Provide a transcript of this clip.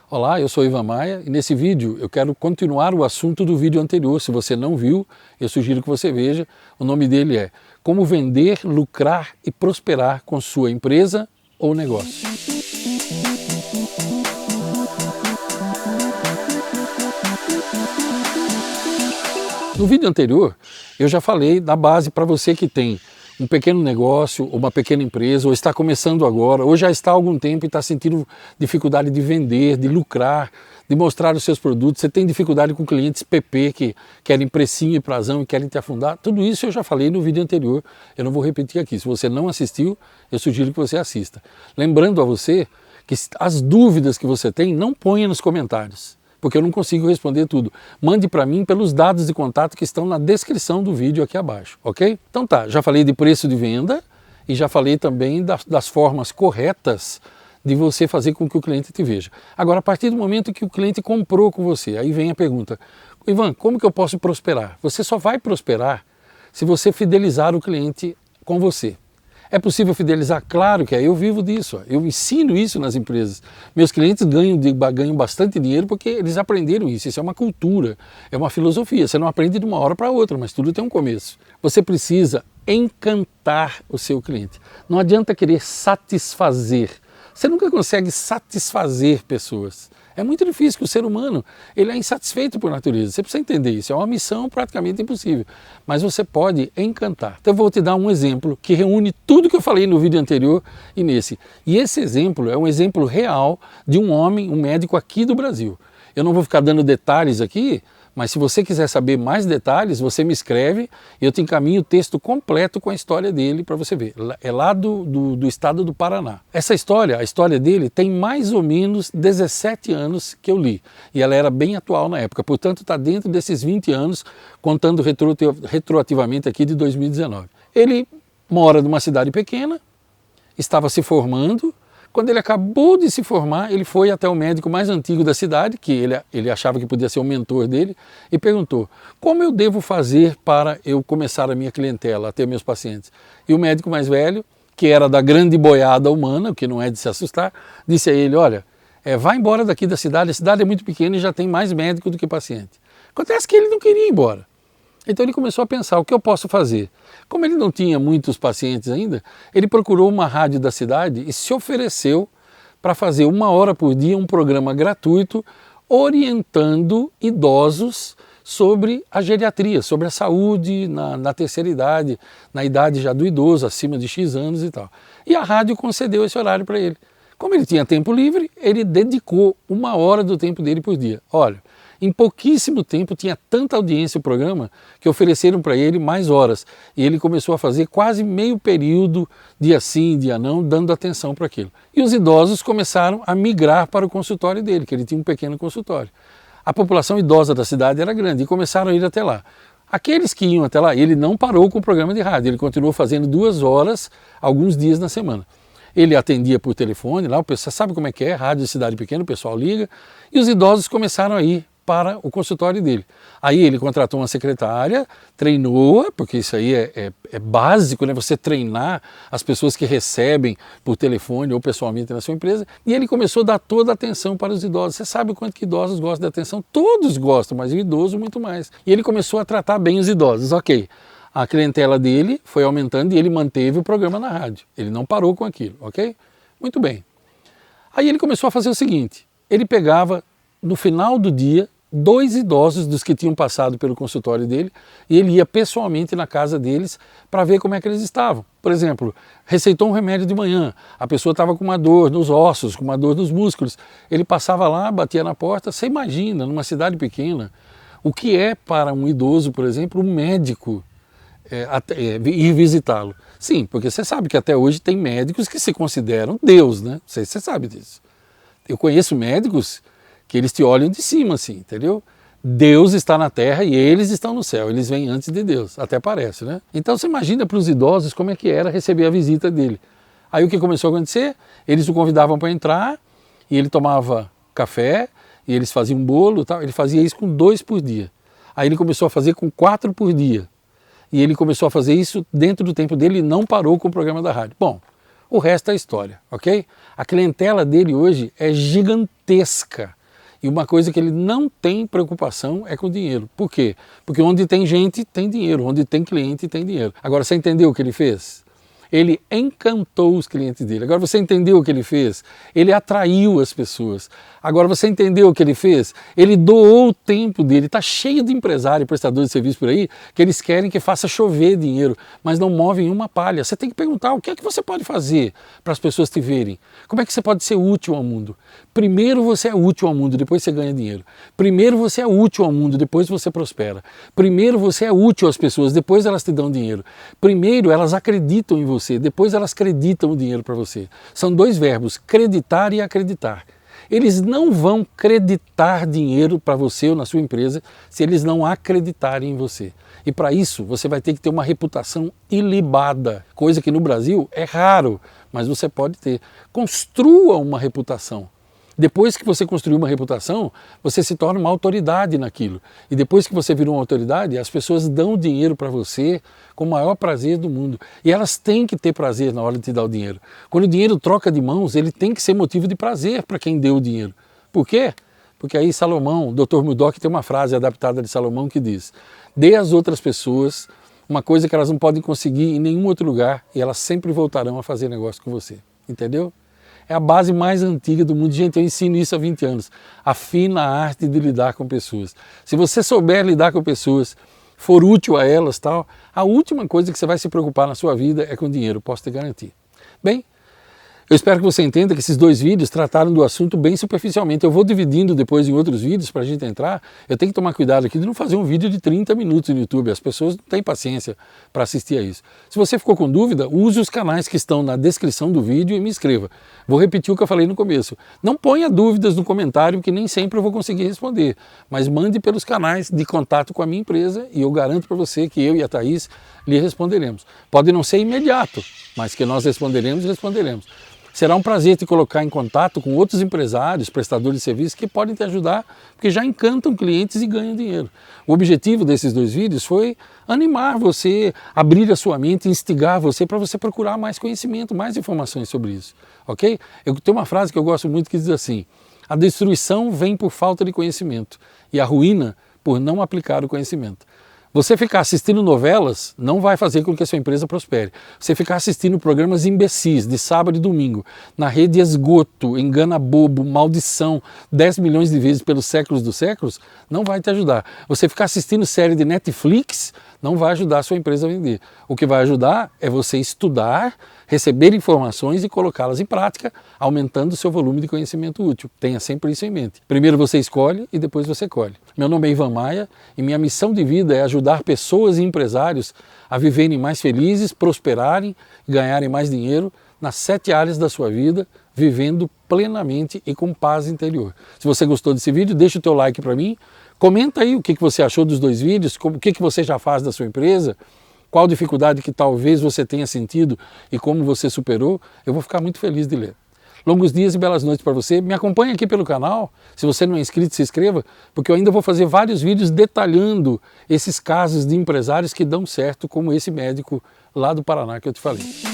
Olá, eu sou Ivan Maia e nesse vídeo eu quero continuar o assunto do vídeo anterior. Se você não viu, eu sugiro que você veja. O nome dele é Como Vender, Lucrar e Prosperar com Sua Empresa ou Negócio. No vídeo anterior, eu já falei da base para você que tem um pequeno negócio, ou uma pequena empresa, ou está começando agora, ou já está há algum tempo e está sentindo dificuldade de vender, de lucrar, de mostrar os seus produtos. Você tem dificuldade com clientes PP que querem precinho e prazão e querem te afundar. Tudo isso eu já falei no vídeo anterior, eu não vou repetir aqui. Se você não assistiu, eu sugiro que você assista. Lembrando a você que as dúvidas que você tem, não ponha nos comentários, porque eu não consigo responder tudo. Mande para mim pelos dados de contato que estão na descrição do vídeo aqui abaixo, ok? Então tá, já falei de preço de venda e já falei também das formas corretas de você fazer com que o cliente te veja. Agora, a partir do momento que o cliente comprou com você, aí vem a pergunta: Ivan, como que eu posso prosperar? Você só vai prosperar se você fidelizar o cliente com você. É possível fidelizar? Claro que é, eu vivo disso, eu ensino isso nas empresas. Meus clientes ganham bastante dinheiro porque eles aprenderam isso é uma cultura, é uma filosofia. Você não aprende de uma hora para outra, mas tudo tem um começo. Você precisa encantar o seu cliente. Não adianta querer satisfazer. Você nunca consegue satisfazer pessoas. É muito difícil, que o ser humano ele é insatisfeito por natureza. Você precisa entender isso, é uma missão praticamente impossível. Mas você pode encantar. Então eu vou te dar um exemplo que reúne tudo que eu falei no vídeo anterior e nesse. E esse exemplo é um exemplo real de um homem, um médico aqui do Brasil. Eu não vou ficar dando detalhes aqui, mas se você quiser saber mais detalhes, você me escreve e eu te encaminho o texto completo com a história dele para você ver. É lá do estado do Paraná. Essa história, a história dele, tem mais ou menos 17 anos que eu li. E ela era bem atual na época, portanto está dentro desses 20 anos, contando retroativamente aqui de 2019. Ele mora numa cidade pequena, estava se formando. Quando ele acabou de se formar, ele foi até o médico mais antigo da cidade, que ele achava que podia ser o mentor dele, e perguntou: como eu devo fazer para eu começar a minha clientela, a ter meus pacientes? E o médico mais velho, que era da grande boiada humana, o que não é de se assustar, disse a ele: olha, vá embora daqui da cidade, a cidade é muito pequena e já tem mais médico do que paciente. Acontece que ele não queria ir embora. Então ele começou a pensar: o que eu posso fazer? Como ele não tinha muitos pacientes ainda, ele procurou uma rádio da cidade e se ofereceu para fazer 1 hora por dia um programa gratuito orientando idosos sobre a geriatria, sobre a saúde na terceira idade, na idade já do idoso, acima de X anos e tal. E a rádio concedeu esse horário para ele. Como ele tinha tempo livre, ele dedicou 1 hora do tempo dele por dia. Olha, em pouquíssimo tempo tinha tanta audiência o programa que ofereceram para ele mais horas. E ele começou a fazer quase meio período, dia sim, dia não, dando atenção para aquilo. E os idosos começaram a migrar para o consultório dele, que ele tinha um pequeno consultório. A população idosa da cidade era grande e começaram a ir até lá. Aqueles que iam até lá, ele não parou com o programa de rádio, ele continuou fazendo 2 horas, alguns dias na semana. Ele atendia por telefone, lá o pessoal sabe como é que é, rádio de cidade pequena, o pessoal liga, e os idosos começaram a ir para o consultório dele. Aí ele contratou uma secretária, treinou-a, porque isso aí é básico, né? Você treinar as pessoas que recebem por telefone ou pessoalmente na sua empresa, e ele começou a dar toda a atenção para os idosos. Você sabe o quanto que idosos gostam de atenção? Todos gostam, mas o idoso muito mais. E ele começou a tratar bem os idosos, ok. A clientela dele foi aumentando e ele manteve o programa na rádio. Ele não parou com aquilo, ok? Muito bem. Aí ele começou a fazer o seguinte: ele pegava, no final do dia, 2 idosos dos que tinham passado pelo consultório dele e ele ia pessoalmente na casa deles para ver como é que eles estavam. Por exemplo, receitou um remédio de manhã, a pessoa estava com uma dor nos ossos, com uma dor nos músculos. Ele passava lá, batia na porta. Você imagina, numa cidade pequena, o que é para um idoso, por exemplo, um médico ir visitá-lo? Sim, porque você sabe que até hoje tem médicos que se consideram Deus, né? Não sei se você sabe disso. Eu conheço médicos que eles te olham de cima assim, entendeu? Deus está na terra e eles estão no céu, eles vêm antes de Deus, até parece, né? Então você imagina para os idosos como é que era receber a visita dele. Aí o que começou a acontecer? Eles o convidavam para entrar e ele tomava café e eles faziam um bolo e tal. Ele fazia isso com 2 por dia. Aí ele começou a fazer com 4 por dia. E ele começou a fazer isso dentro do tempo dele e não parou com o programa da rádio. Bom, O resto é história, ok? A clientela dele hoje é gigantesca. E uma coisa que ele não tem preocupação é com dinheiro. Por quê? Porque onde tem gente, tem dinheiro. Onde tem cliente, tem dinheiro. Agora, você entendeu o que ele fez? Ele encantou os clientes dele. Agora você entendeu o que ele fez? Ele atraiu as pessoas. Agora você entendeu o que ele fez? Ele doou o tempo dele. Está cheio de empresário e prestador de serviço por aí que eles querem que faça chover dinheiro, mas não movem uma palha. Você tem que perguntar o que é que você pode fazer para as pessoas te verem. Como é que você pode ser útil ao mundo? Primeiro você é útil ao mundo, depois você ganha dinheiro. Primeiro você é útil ao mundo, depois você prospera. Primeiro você é útil às pessoas, depois elas te dão dinheiro. Primeiro elas acreditam em você, depois elas acreditam o dinheiro para você. São dois verbos, creditar e acreditar. Eles não vão creditar dinheiro para você ou na sua empresa se eles não acreditarem em você. E para isso você vai ter que ter uma reputação ilibada, coisa que no Brasil é raro, mas você pode ter. Construa uma reputação. Depois que você construiu uma reputação, você se torna uma autoridade naquilo. E depois que você virou uma autoridade, as pessoas dão dinheiro para você com o maior prazer do mundo. E elas têm que ter prazer na hora de te dar o dinheiro. Quando o dinheiro troca de mãos, ele tem que ser motivo de prazer para quem deu o dinheiro. Por quê? Porque aí Salomão, o Dr. Murdock tem uma frase adaptada de Salomão que diz: dê às outras pessoas uma coisa que elas não podem conseguir em nenhum outro lugar e elas sempre voltarão a fazer negócio com você. Entendeu? É a base mais antiga do mundo. Gente, eu ensino isso há 20 anos. A fina arte de lidar com pessoas. Se você souber lidar com pessoas, for útil a elas, tal, a última coisa que você vai se preocupar na sua vida é com dinheiro, posso te garantir. Bem, eu espero que você entenda que esses dois vídeos trataram do assunto bem superficialmente. Eu vou dividindo depois em outros vídeos para a gente entrar. Eu tenho que tomar cuidado aqui de não fazer um vídeo de 30 minutos no YouTube. As pessoas não têm paciência para assistir a isso. Se você ficou com dúvida, use os canais que estão na descrição do vídeo e me inscreva. Vou repetir o que eu falei no começo. Não ponha dúvidas no comentário, que nem sempre eu vou conseguir responder. Mas mande pelos canais de contato com a minha empresa e eu garanto para você que eu e a Thaís lhe responderemos. Pode não ser imediato, mas que nós responderemos. Será um prazer te colocar em contato com outros empresários, prestadores de serviços que podem te ajudar, porque já encantam clientes e ganham dinheiro. O objetivo desses dois vídeos foi animar você, abrir a sua mente, instigar você para você procurar mais conhecimento, mais informações sobre isso, ok? Eu tenho uma frase que eu gosto muito que diz assim: a destruição vem por falta de conhecimento e a ruína por não aplicar o conhecimento. Você ficar assistindo novelas não vai fazer com que a sua empresa prospere. Você ficar assistindo programas imbecis de sábado e domingo, na rede esgoto, engana bobo, maldição, 10 milhões de vezes pelos séculos dos séculos, não vai te ajudar. Você ficar assistindo série de Netflix não vai ajudar a sua empresa a vender. O que vai ajudar é você estudar, receber informações e colocá-las em prática, aumentando o seu volume de conhecimento útil. Tenha sempre isso em mente. Primeiro você escolhe e depois você colhe. Meu nome é Ivan Maia e minha missão de vida é ajudar pessoas e empresários a viverem mais felizes, prosperarem, ganharem mais dinheiro nas 7 áreas da sua vida, vivendo plenamente e com paz interior. Se você gostou desse vídeo, deixa o teu like para mim, comenta aí o que você achou dos dois vídeos, o que você já faz da sua empresa, qual dificuldade que talvez você tenha sentido e como você superou. Eu vou ficar muito feliz de ler. Longos dias e belas noites para você. Me acompanhe aqui pelo canal. Se você não é inscrito, se inscreva, porque eu ainda vou fazer vários vídeos detalhando esses casos de empresários que dão certo, como esse médico lá do Paraná que eu te falei.